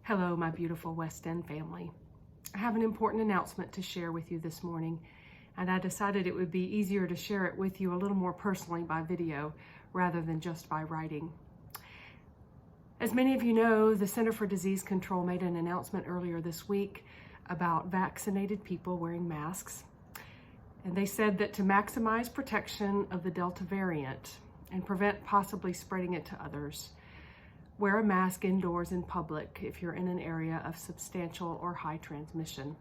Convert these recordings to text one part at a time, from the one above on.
Hello, my beautiful West End family. I have an important announcement to share with you this morning, and I decided it would be easier to share it with you a little more personally by video rather than just by writing. As many of you know, the Center for Disease Control made an announcement earlier this week about vaccinated people wearing masks. And they said that to maximize protection of the Delta variant and prevent possibly spreading it to others, wear a mask indoors in public if you're in an area of substantial or high transmission.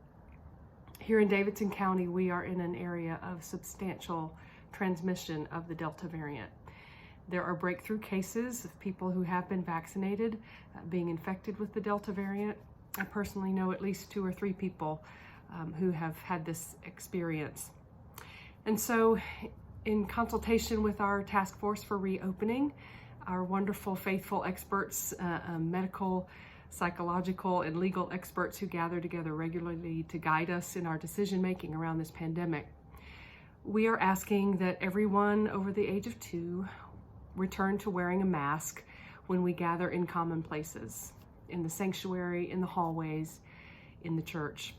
Here in Davidson County, we are in an area of substantial transmission of the Delta variant. There are breakthrough cases of people who have been vaccinated being infected with the Delta variant. I personally know at least 2 or 3 people who have had this experience. And so, in consultation with our task force for reopening, our wonderful, faithful experts, medical, psychological, and legal experts who gather together regularly to guide us in our decision-making around this pandemic, we are asking that everyone over the age of 2 return to wearing a mask when we gather in common places, in the sanctuary, in the hallways, in the church.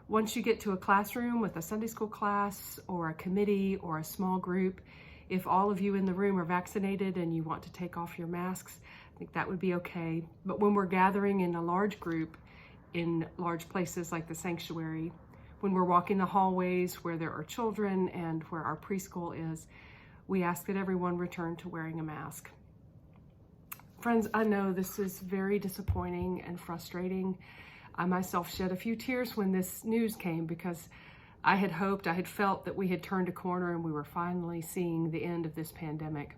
Once you get to a classroom with a Sunday school class or a committee or a small group, if all of you in the room are vaccinated and you want to take off your masks, I think that would be okay. But when we're gathering in a large group in large places like the sanctuary, when we're walking the hallways where there are children and where our preschool is, we ask that everyone return to wearing a mask. Friends, I know this is very disappointing and frustrating. I myself shed a few tears when this news came because I had felt that we had turned a corner and we were finally seeing the end of this pandemic.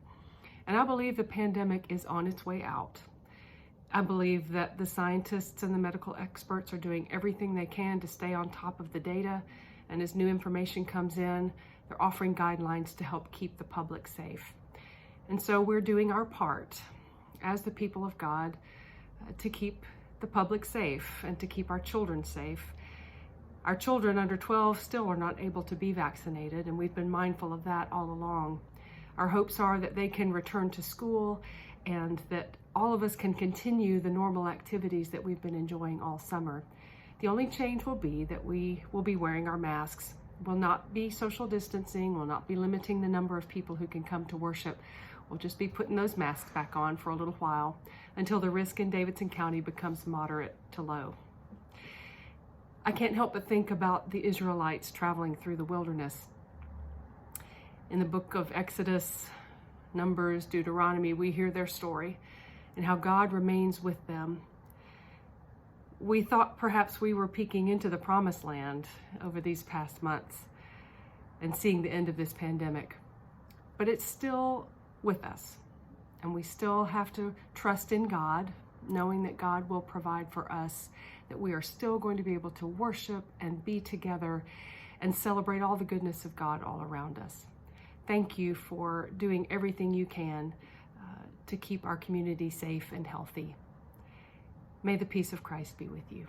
And I believe the pandemic is on its way out. I believe that the scientists and the medical experts are doing everything they can to stay on top of the data. And as new information comes in, they're offering guidelines to help keep the public safe. And so we're doing our part as the people of God to keep the public safe and to keep our children safe. Our children under 12 still are not able to be vaccinated, and we've been mindful of that all along. Our hopes are that they can return to school and that all of us can continue the normal activities that we've been enjoying all summer. The only change will be that we will be wearing our masks. We'll not be social distancing, we'll not be limiting the number of people who can come to worship. We'll just be putting those masks back on for a little while until the risk in Davidson County becomes moderate to low. I can't help but think about the Israelites traveling through the wilderness. In the book of Exodus, Numbers, Deuteronomy, we hear their story and how God remains with them. We thought perhaps we were peeking into the promised land over these past months and seeing the end of this pandemic. But it's still with us, and we still have to trust in God, knowing that God will provide for us, that we are still going to be able to worship and be together and celebrate all the goodness of God all around us. Thank you for doing everything you can to keep our community safe and healthy. May the peace of Christ be with you.